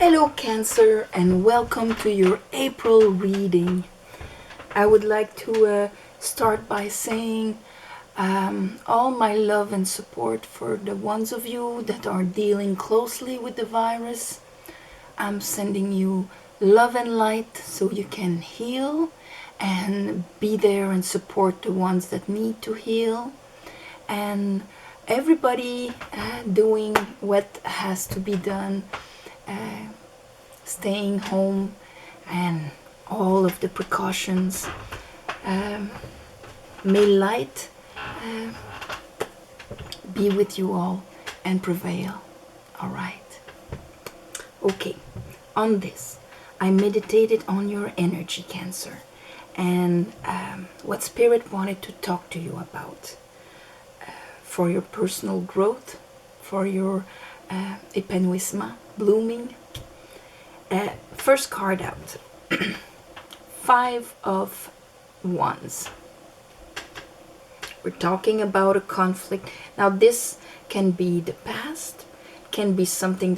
Hello Cancer, and welcome to your April reading. I would like to start by saying all my love and support for the ones of you that are dealing closely with the virus. I'm sending you love and light so you can heal and be there and support the ones that need to heal. And everybody doing what has to be done, staying home and all of the precautions. May light be with you all and prevail. All right. Okay. On this, I meditated on your energy, Cancer, and what Spirit wanted to talk to you about for your personal growth, for your épanouissement, blooming. First card out. 5 of Wands. We're talking about a conflict. Now this can be the past, can be something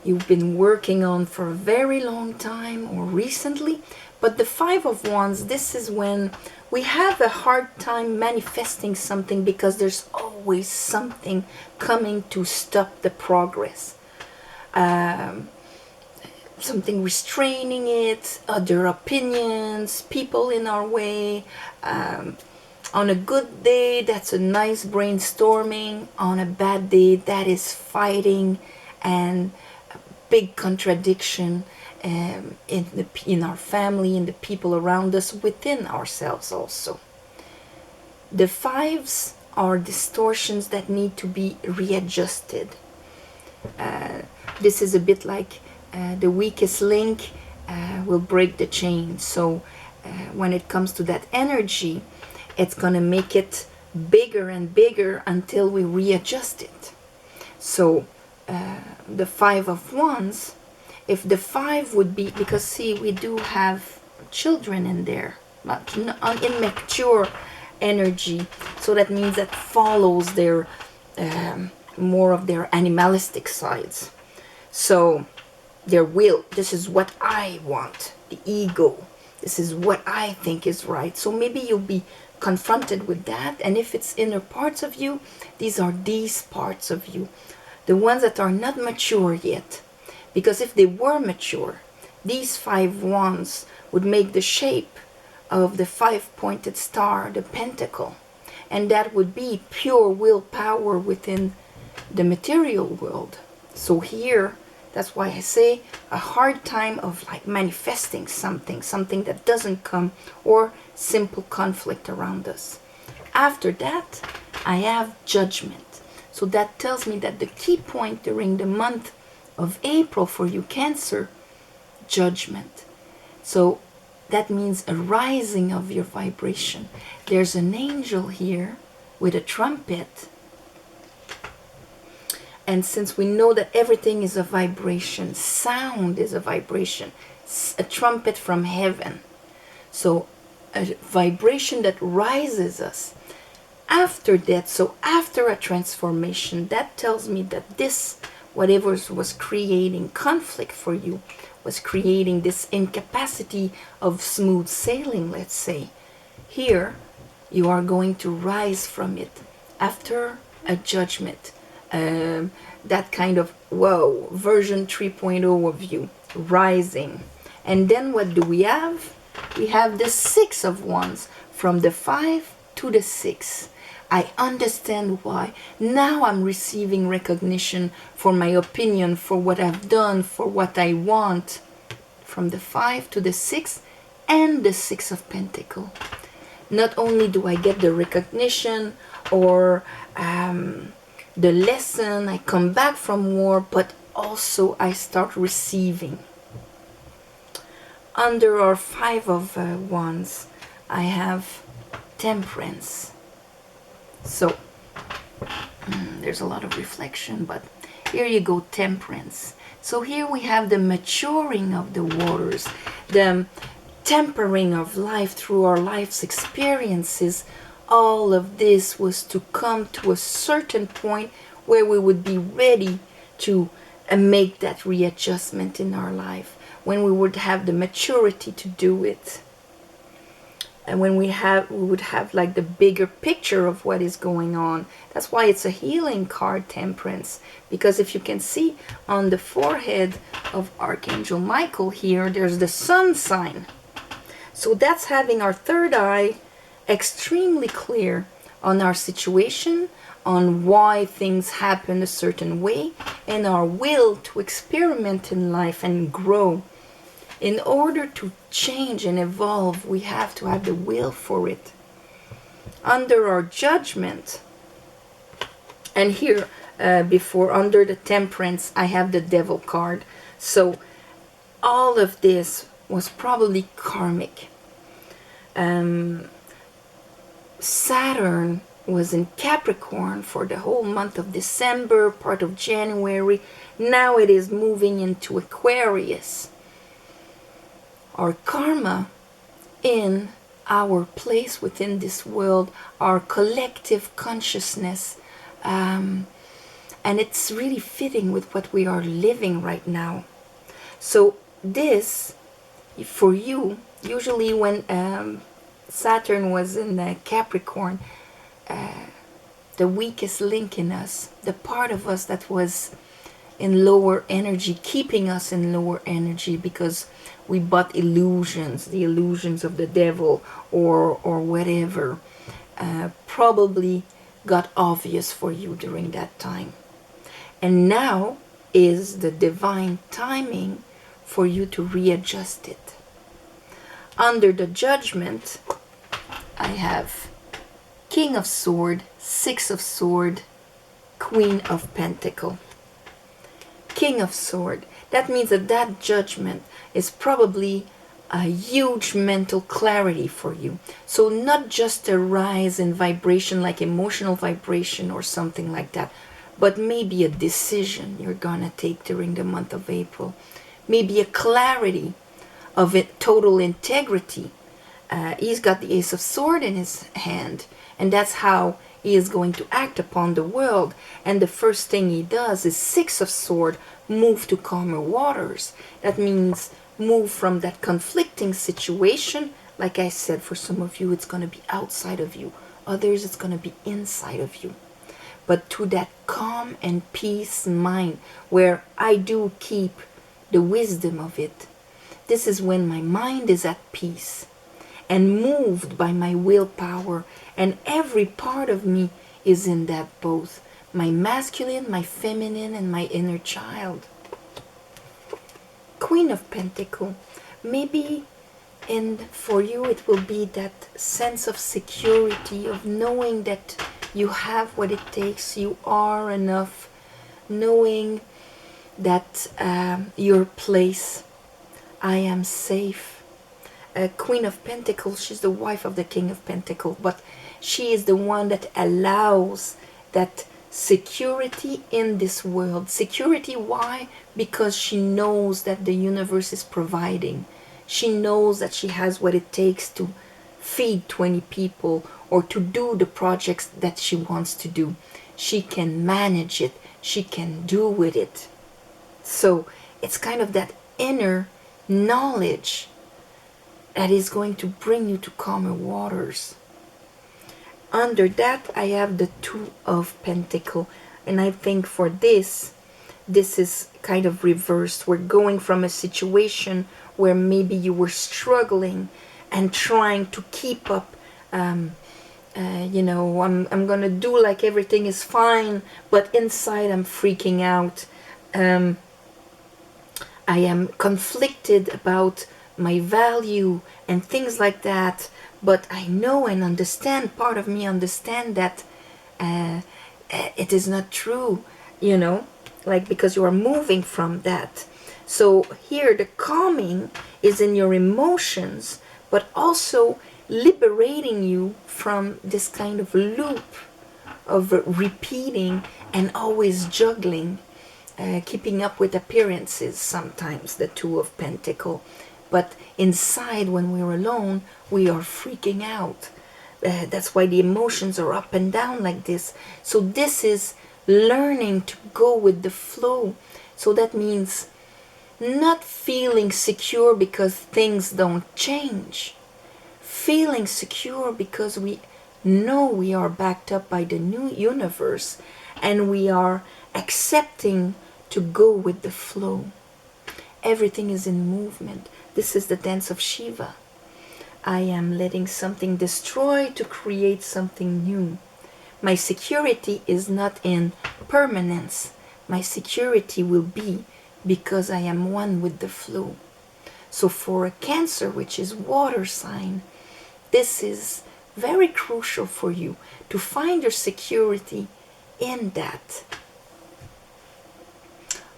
you've been working on for a very long time or recently. But the 5 of Wands, this is when we have a hard time manifesting something because there's always something coming to stop the progress. Something restraining it, other opinions, people in our way. On a good day, that's a nice brainstorming. On a bad day, that is fighting and a big contradiction in our family, in the people around us, within ourselves also. The 5s are distortions that need to be readjusted. This is a bit like the weakest link will break the chain. So when it comes to that energy, it's going to make it bigger and bigger until we readjust it. So the 5 of Wands, if the 5 would be, because see, we do have children in there, but immature energy. So that means that follows their more of their animalistic sides. So their will, this is what I want, the ego, this is what I think is right. So maybe you'll be confronted with that, and if it's inner parts of you, these are these parts of you, the ones that are not mature yet. Because if they were mature, these 5 wands would make the shape of the 5-pointed star, the pentacle, and that would be pure willpower within the material world. So here, that's why I say a hard time of like manifesting something that doesn't come, or simple conflict around us. After that, I have judgment. So that tells me that the key point during the month of April for you Cancer, judgment. So that means a rising of your vibration. There's an angel here with a trumpet. And since we know that everything is a vibration, sound is a vibration, a trumpet from heaven. So a vibration that rises us. After that, so after a transformation, that tells me that this, whatever was creating conflict for you, was creating this incapacity of smooth sailing, let's say. Here, you are going to rise from it after a judgment. That kind of, whoa, version 3.0 of you, rising. And then what do we have? We have the 6 of Wands, from the 5 to the 6. I understand why. Now I'm receiving recognition for my opinion, for what I've done, for what I want. From the 5 to the 6 and the 6 of Pentacles. Not only do I get the recognition or the lesson, I come back from war, but also I start receiving. Under our 5 of Wands, I have Temperance. So there's a lot of reflection, but here you go, Temperance. So here we have the maturing of the waters, the tempering of life through our life's experiences. All of this was to come to a certain point where we would be ready to make that readjustment in our life, when we would have the maturity to do it, and when we would have like the bigger picture of what is going on. That's why it's a healing card, Temperance, because if you can see on the forehead of Archangel Michael here, there's the sun sign. So that's having our third eye extremely clear on our situation, on why things happen a certain way, and our will to experiment in life and grow. In order to change and evolve, we have to have the will for it. Under our judgment, and here before, under the Temperance, I have the Devil card. So all of this was probably karmic. Saturn was in Capricorn for the whole month of December, part of January. Now it is moving into Aquarius. Our karma in our place within this world, our collective consciousness, and it's really fitting with what we are living right now. So this, for you, usually when Saturn was in Capricorn, the weakest link in us, the part of us that was in lower energy, keeping us in lower energy because we bought illusions, the illusions of the devil or whatever, probably got obvious for you during that time. And now is the divine timing for you to readjust it. Under the judgment, I have King of Sword, Six of Sword, Queen of Pentacle. King of Sword, that means that judgment is probably a huge mental clarity for you. So not just a rise in vibration, like emotional vibration or something like that, but maybe a decision you're gonna take during the month of April. Maybe a clarity of it, total integrity. He's got the Ace of Sword in his hand, and that's how he is going to act upon the world. And the first thing he does is Six of Sword, move to calmer waters. That means move from that conflicting situation. Like I said, for some of you, it's going to be outside of you. Others, it's going to be inside of you. But to that calm and peace mind, where I do keep the wisdom of it. This is when my mind is at peace and moved by my willpower, and every part of me is in that both. My masculine, my feminine, and my inner child. Queen of Pentacle. Maybe for you it will be that sense of security, of knowing that you have what it takes, you are enough, knowing that your place, I am safe. Queen of Pentacles, she's the wife of the King of Pentacles, but she is the one that allows that security in this world. Security, why? Because she knows that the universe is providing. She knows that she has what it takes to feed 20 people or to do the projects that she wants to do. She can manage it. She can do with it. So it's kind of that inner knowledge that is going to bring you to calmer waters. Under that, I have the Two of Pentacles. And I think for this is kind of reversed. We're going from a situation where maybe you were struggling and trying to keep up. You know, I'm going to do like everything is fine, but inside I'm freaking out. I am conflicted about my value and things like that, but I know and understand, part of me understand that it is not true, you know, like, because you are moving from that. So here the calming is in your emotions, but also liberating you from this kind of loop of repeating and always juggling, keeping up with appearances sometimes, the Two of Pentacles. But inside, when we're alone, we are freaking out. That's why the emotions are up and down like this. So this is learning to go with the flow, So that means not feeling secure because things don't change. Feeling secure because we know we are backed up by the new universe and we are accepting to go with the flow. Everything is in movement. This is the dance of Shiva. I am letting something destroy to create something new. My security is not in permanence. My security will be because I am one with the flow. So for a Cancer, which is water sign, this is very crucial for you to find your security in that.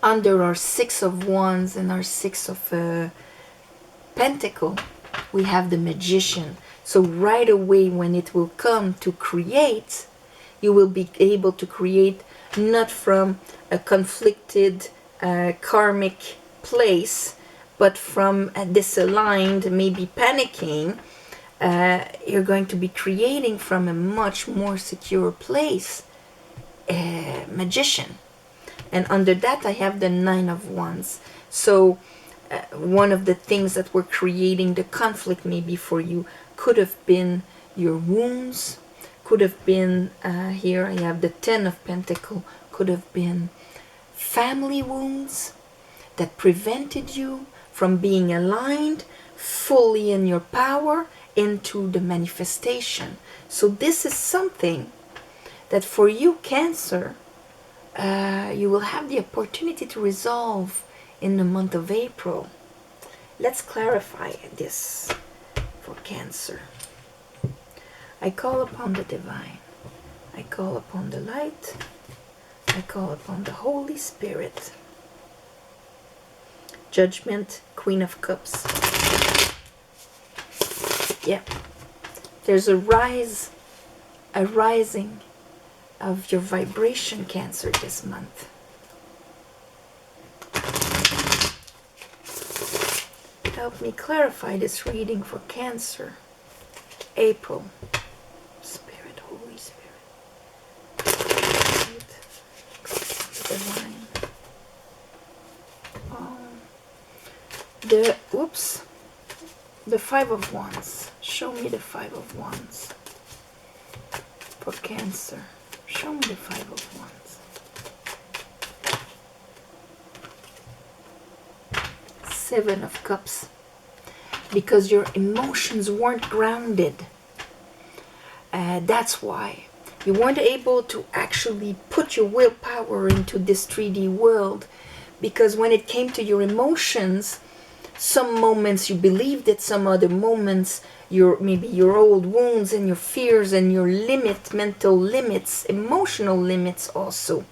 Under our Six of Wands and our Six of Pentacle, we have the Magician. So right away when it will come to create, you will be able to create not from a conflicted karmic place, but from a disaligned, maybe panicking. You're going to be creating from a much more secure place. Magician. And under that I have the Nine of Wands. So one of the things that were creating the conflict maybe for you could have been your wounds, could have been, here I have the Ten of Pentacle, could have been family wounds that prevented you from being aligned fully in your power into the manifestation. So this is something that for you, Cancer, you will have the opportunity to resolve in the month of April. Let's clarify this for Cancer. I call upon the divine. I call upon the light. I call upon the Holy Spirit. Judgment, Queen of Cups. Yeah. There's a rising of your vibration, Cancer, this month. Help me clarify this reading for Cancer. April. Spirit, Holy Spirit. Divine. The Five of Wands. Show me the Five of Wands for Cancer. Show me the Five of Wands. Seven of Cups. Because your emotions weren't grounded. That's why. You weren't able to actually put your willpower into this 3D world. Because when it came to your emotions, some moments you believed it, some other moments maybe your old wounds and your fears and your mental limits, emotional limits also,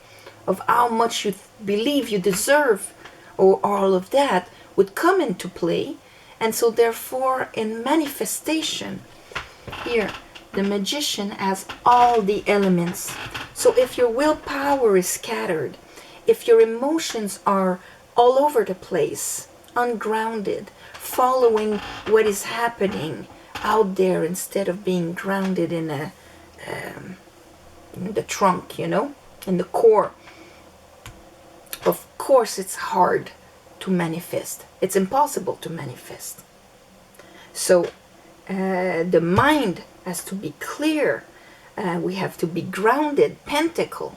of how much you believe you deserve, or all of that would come into play. And so therefore in manifestation, here the Magician has all the elements. So if your willpower is scattered, if your emotions are all over the place, ungrounded, following what is happening out there instead of being grounded in the trunk, in the core, of course it's hard to manifest. It's impossible to manifest. So the mind has to be clear. We have to be grounded. Pentacle.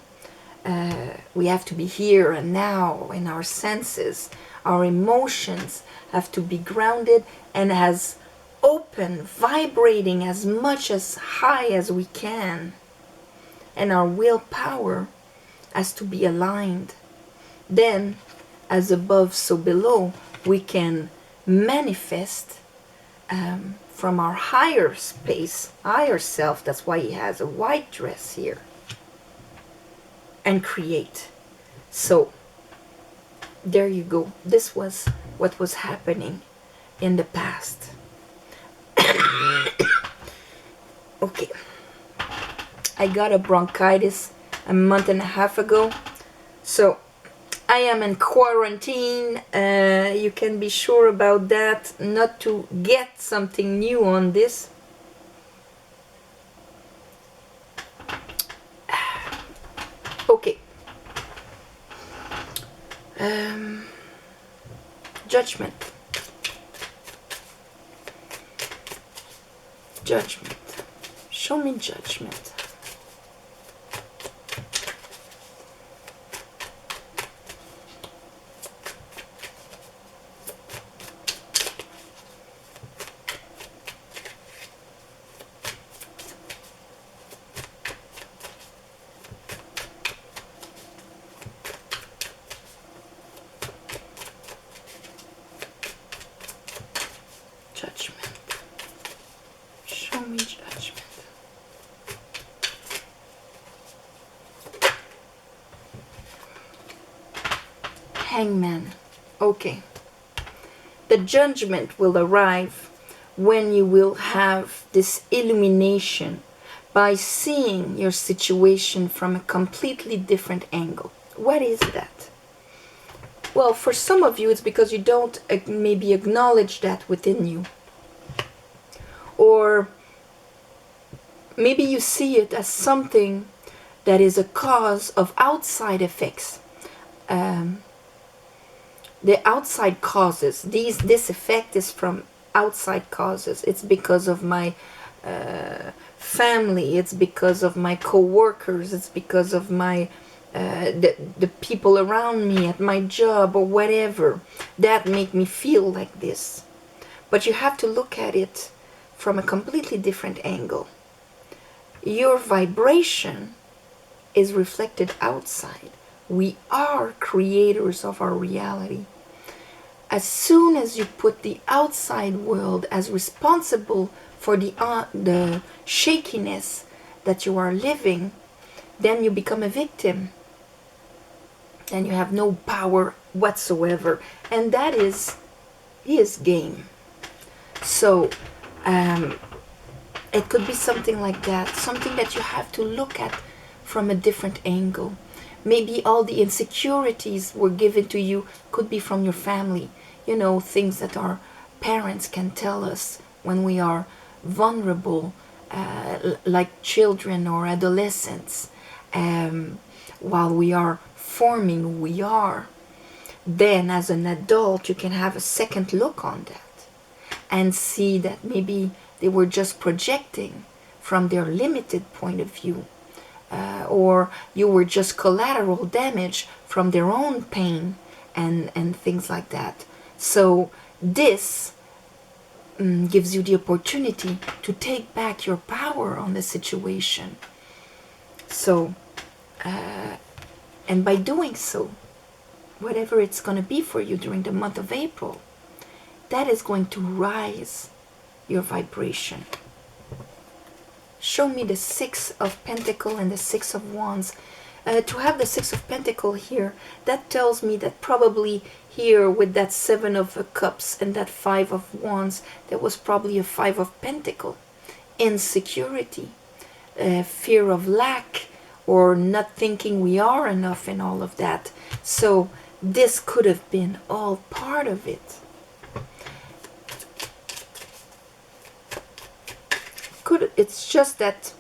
We have to be here and now in our senses. Our emotions have to be grounded and as open, vibrating as much as high as we can. And our willpower has to be aligned. Then, as above, so below, we can manifest from our higher space, higher self. That's why he has a white dress here. And create. So, there you go. This was what was happening in the past. Okay. I got a bronchitis a month and a half ago. So, I am in quarantine. You can be sure about that. Not to get something new on this. Okay. Judgment. Judgment. Show me judgment. Judgment. Show me judgment. Hangman. Okay. The judgment will arrive when you will have this illumination by seeing your situation from a completely different angle. What is that? Well, for some of you, it's because you don't maybe acknowledge that within you. Or maybe you see it as something that is a cause of outside effects. The outside causes, this effect is from outside causes. It's because of my family, it's because of my co-workers, it's because of my the people around me at my job or whatever that make me feel like this. But you have to look at it from a completely different angle. Your vibration is reflected outside. We are creators of our reality. As soon as you put the outside world as responsible for the shakiness that you are living, then you become a victim. Then you have no power whatsoever. And that is his game. So it could be something like that. Something that you have to look at from a different angle. Maybe all the insecurities were given to you could be from your family. You know, things that our parents can tell us when we are vulnerable, like children or adolescents, while we are forming who we are. Then as an adult, you can have a second look on that and see that maybe they were just projecting from their limited point of view. Or you were just collateral damage from their own pain and things like that. So this gives you the opportunity to take back your power on the situation. So, and by doing so, whatever it's going to be for you during the month of April, that is going to rise your vibration. Show me the Six of Pentacles and the Six of Wands. To have the Six of Pentacles here, that tells me that probably here with that Seven of Cups and that Five of Wands, there was probably a Five of Pentacles. Insecurity, fear of lack, or not thinking we are enough and all of that. So this could have been all part of it. It's just that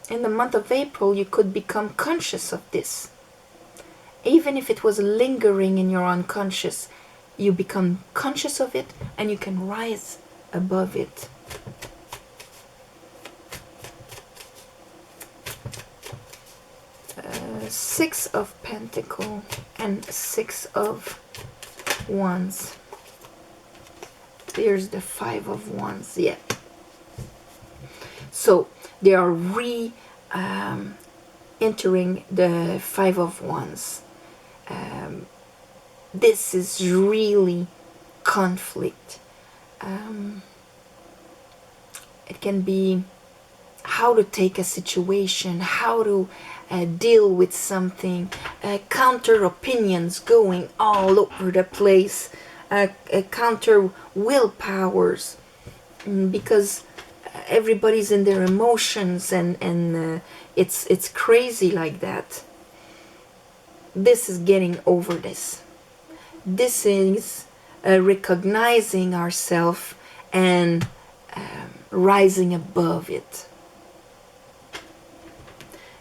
in the month of April you could become conscious of this. Even if it was lingering in your unconscious, you become conscious of it and you can rise above it. Six of Pentacles and Six of Wands. There's the Five of Wands. Yeah. So they are entering the Five of Wands. This is really conflict. It can be how to take a situation, how to deal with something, counter opinions going all over the place, counter willpowers, because everybody's in their emotions and it's crazy like that. This is getting over this. This is recognizing ourselves and rising above it.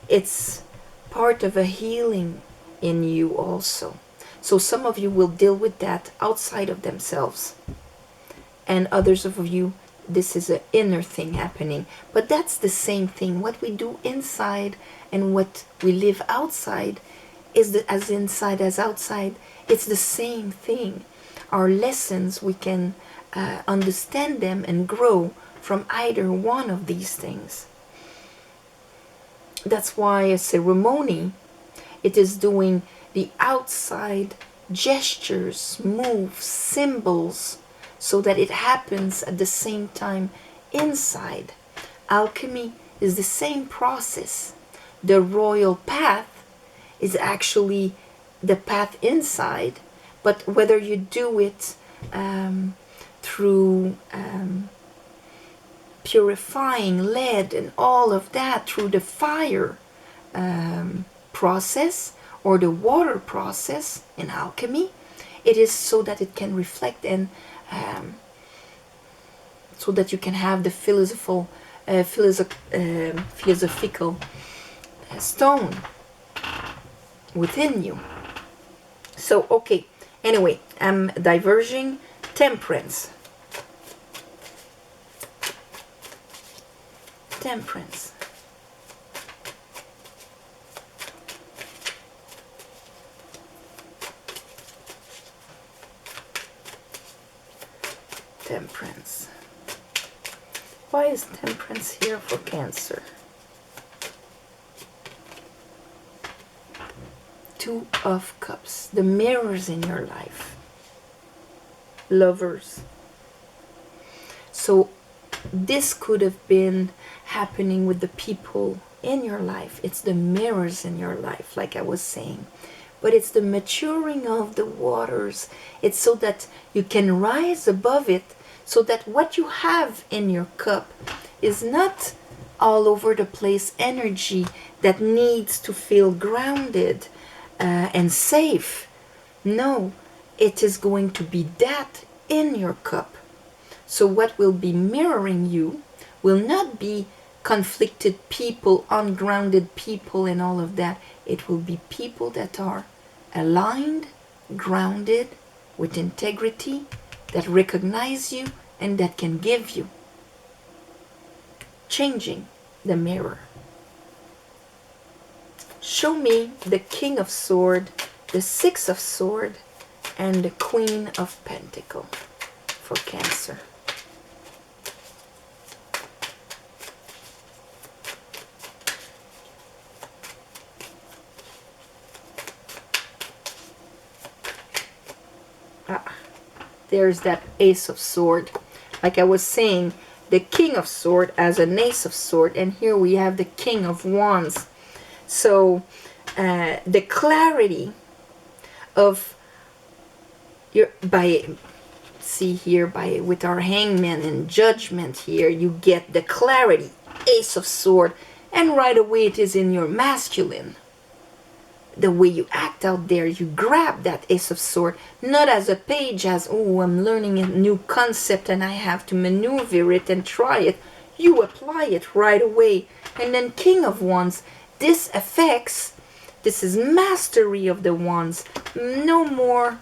It's part of a healing in you also. So some of you will deal with that outside of themselves, and others of you, this is an inner thing happening. But that's the same thing. What we do inside and what we live outside is as inside as outside. It's the same thing. Our lessons, we can understand them and grow from either one of these things. That's why a ceremony, it is doing the outside gestures, moves, symbols, so that it happens at the same time inside. Alchemy is the same process. The royal path is actually the path inside, but whether you do it through purifying lead and all of that, through the fire process or the water process in alchemy, it is so that it can reflect and so that you can have the philosophical stone within you. So, okay, anyway, I'm diverging. Temperance. Temperance. Temperance. Why is temperance here for Cancer? Two of Cups, the mirrors in your life. Lovers. So this could have been happening with the people in your life. It's the mirrors in your life, like I was saying. But it's the maturing of the waters. It's so that you can rise above it, so that what you have in your cup is not all over the place energy that needs to feel grounded and safe. No, it is going to be that in your cup. So what will be mirroring you will not be conflicted people, ungrounded people and all of that. It will be people that are aligned, grounded, with integrity, that recognize you and that can give you. Changing the mirror. Show me the King of Swords, the Six of Swords, and the Queen of Pentacles for Cancer. There's that Ace of Swords. Like I was saying, the King of Swords as an Ace of Swords, and here we have the King of Wands. So the clarity of your, with our Hangman and Judgment here, you get the clarity, Ace of Swords, and right away it is in your masculine. The way you act out there, you grab that Ace of Swords, not as a page, as, oh, I'm learning a new concept and I have to maneuver it and try it. You apply it right away. And then King of Wands, this affects, this is mastery of the wands. No more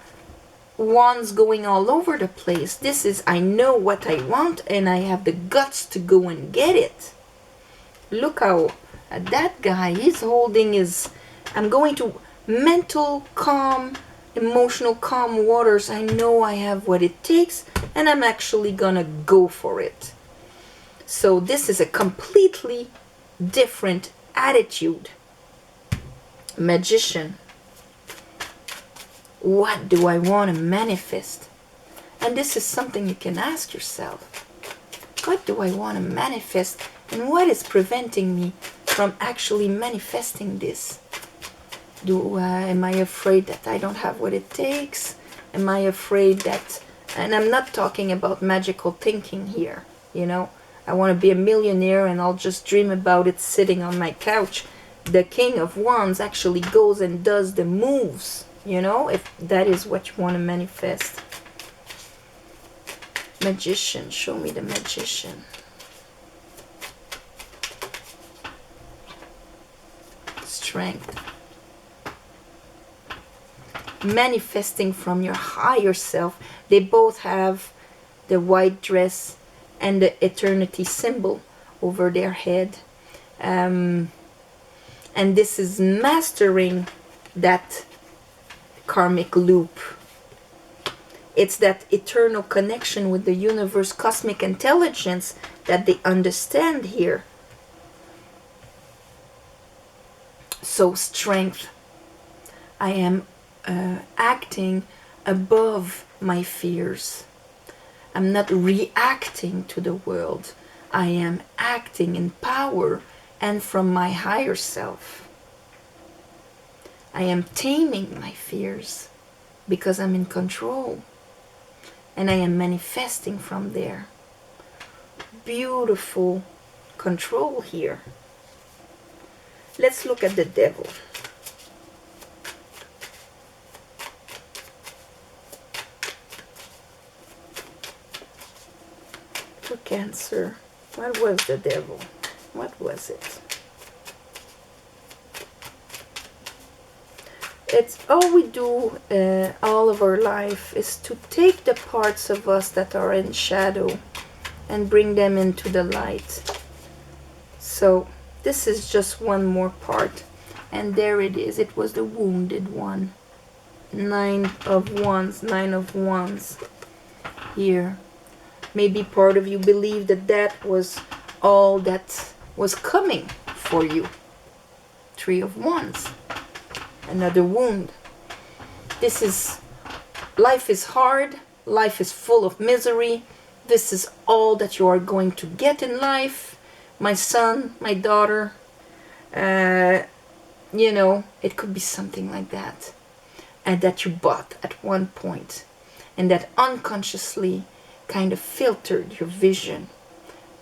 wands going all over the place. This is, I know what I want and I have the guts to go and get it. Look how that guy, he's holding his, I'm going to mental calm, emotional calm waters. I know I have what it takes and I'm actually gonna go for it. So this is a completely different attitude. Magician. What do I want to manifest? And this is something you can ask yourself. What do I want to manifest? And what is preventing me from actually manifesting this? Am I afraid that I don't have what it takes? Am I afraid that, and I'm not talking about magical thinking here, you know, I want to be a millionaire and I'll just dream about it sitting on my couch. The King of Wands actually goes and does the moves, you know, if that is what you want to manifest. Magician, show me the Magician. Strength. manifesting from your higher self. They both have the white dress and the eternity symbol over their head. And this is mastering that karmic loop. It's that eternal connection with the universe, cosmic intelligence that they understand here. So strength. I am acting above my fears. I'm not reacting to the world. I am acting in power and from my higher self. I am taming my fears because I'm in control. And I am manifesting from there. Beautiful control here. Let's look at the devil. For Cancer, what was the devil? What was it? It's all we do all of our life is to take the parts of us that are in shadow and bring them into the light. So this is just one more part, and there it is. It was the wounded one. 9 of Wands, 9 of Wands here. Maybe part of you believed that that was all that was coming for you. 3 of Wands. Another wound. This is, life is hard, life is full of misery. This is all that you are going to get in life. My son, my daughter, you know, it could be something like that. And that you bought at one point. And that unconsciously kind of filtered your vision.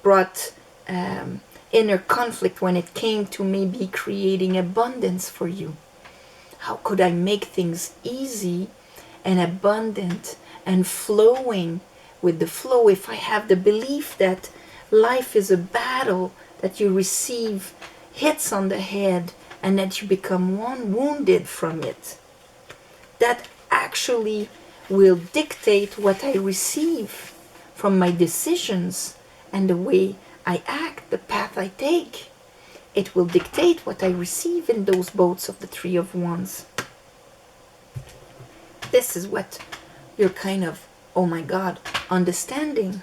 Brought inner conflict when it came to maybe creating abundance for you. How could I make things easy and abundant and flowing with the flow if I have the belief that life is a battle, that you receive hits on the head and that you become wounded from it? That actually will dictate what I receive from my decisions and the way I act, the path I take. It will dictate what I receive in those boats of the 3 of Wands. This is what you're kind of, oh my God, understanding.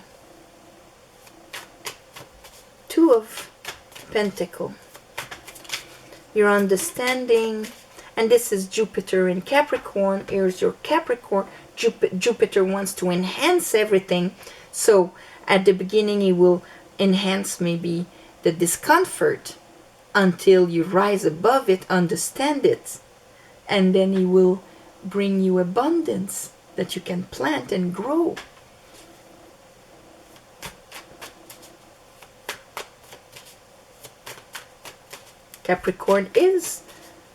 2 of Pentacles. You're understanding, and this is Jupiter in Capricorn. Here's your Capricorn. Jupiter wants to enhance everything. So at the beginning, he will enhance maybe the discomfort until you rise above it, understand it, and then he will bring you abundance that you can plant and grow. Capricorn is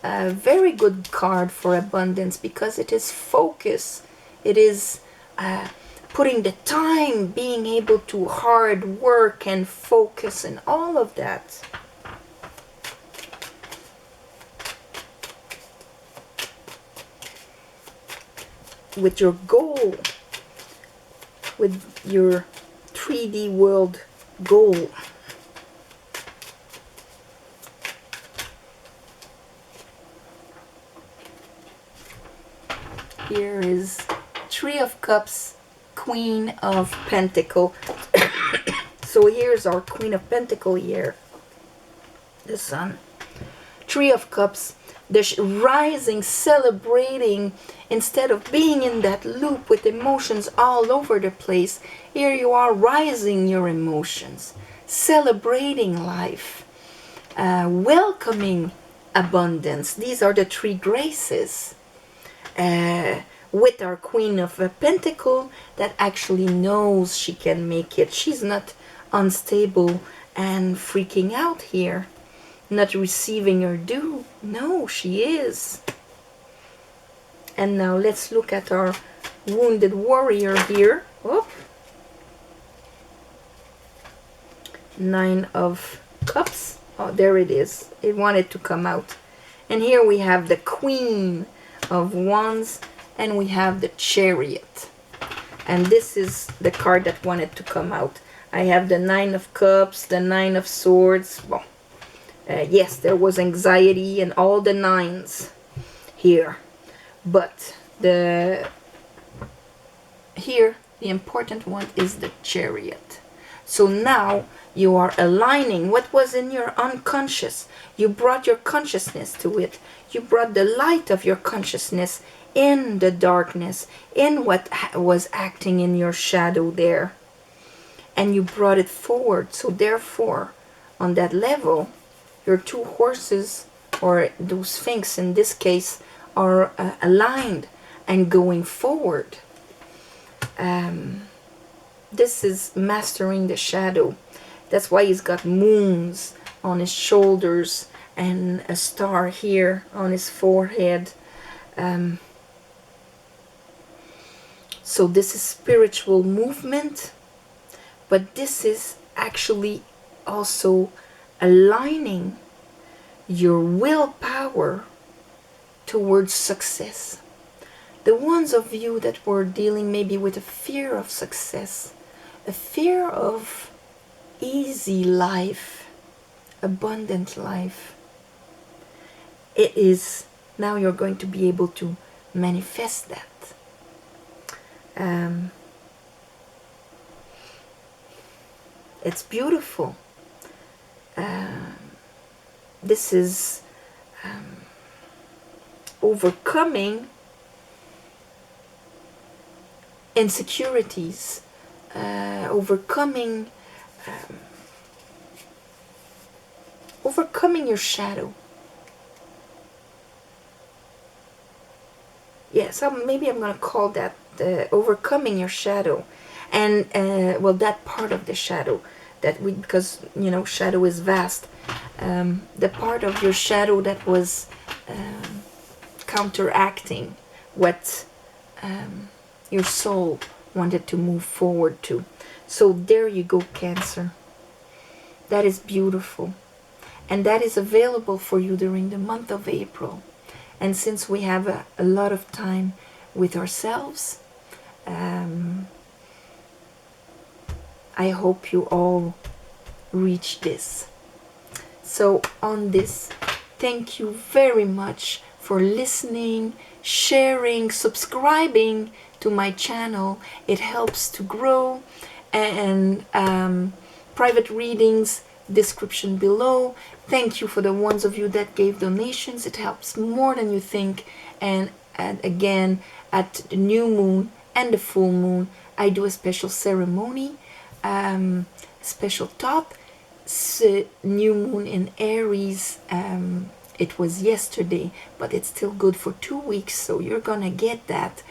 a very good card for abundance because it is focus. It is putting the time, being able to hard work and focus and all of that. With your goal, with your 3D world goal. Here is 3 of Cups, Queen of Pentacles. So here's our Queen of Pentacles here. The Sun. 3 of Cups. The rising, celebrating, instead of being in that loop with emotions all over the place. Here you are rising your emotions, celebrating life, welcoming abundance. These are the 3 graces. With our Queen of Pentacles that actually knows she can make it. She's not unstable and freaking out here, not receiving her due. No, she is. And now let's look at our wounded warrior here. Oh. 9 of Cups. Oh, there it is. It wanted to come out. And here we have the Queen of Wands and we have the Chariot. And this is the card that wanted to come out. I have the Nine of Cups, the Nine of Swords. Well, yes, there was anxiety and all the nines here. But here, the important one is the Chariot. So now you are aligning what was in your unconscious. You brought your consciousness to it. You brought the light of your consciousness in the darkness, in what was acting in your shadow there. And you brought it forward. So therefore, on that level, your two horses, or those sphinx in this case, are aligned and going forward. This is mastering the shadow. That's why he's got moons on his shoulders and a star here on his forehead. So this is spiritual movement, but this is actually also aligning your willpower towards success. The ones of you that were dealing maybe with a fear of success, a fear of easy life, abundant life, it is now you're going to be able to manifest that. It's beautiful. This is overcoming insecurities, overcoming your shadow. Yeah, so maybe I'm gonna call that overcoming your shadow, and well, that part of the shadow that we, because you know, shadow is vast. The part of your shadow that was counteracting what your soul wanted to move forward to. So there you go, Cancer. That is beautiful, and that is available for you during the month of April. And since we have a lot of time with ourselves, I hope you all reach this. So on this, thank you very much for listening, sharing, subscribing to my channel. It helps to grow. And private readings, description below. Thank you for the ones of you that gave donations. It helps more than you think. And again, at the new moon and the full moon, I do a special ceremony, special talk. New moon in Aries, it was yesterday, but it's still good for 2 weeks, so you're gonna get that.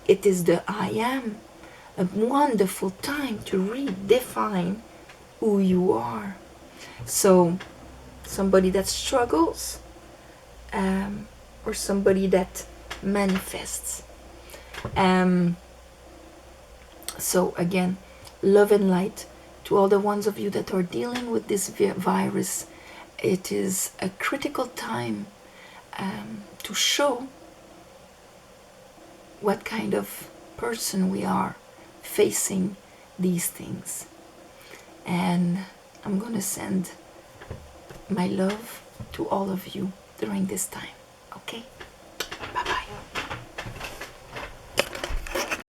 It is the I Am, a wonderful time to redefine who you are. So somebody that struggles, or somebody that manifests. So again, love and light to all the ones of you that are dealing with this virus. It is a critical time to show what kind of person we are facing these things. And I'm gonna send my love to all of you during this time. Okay?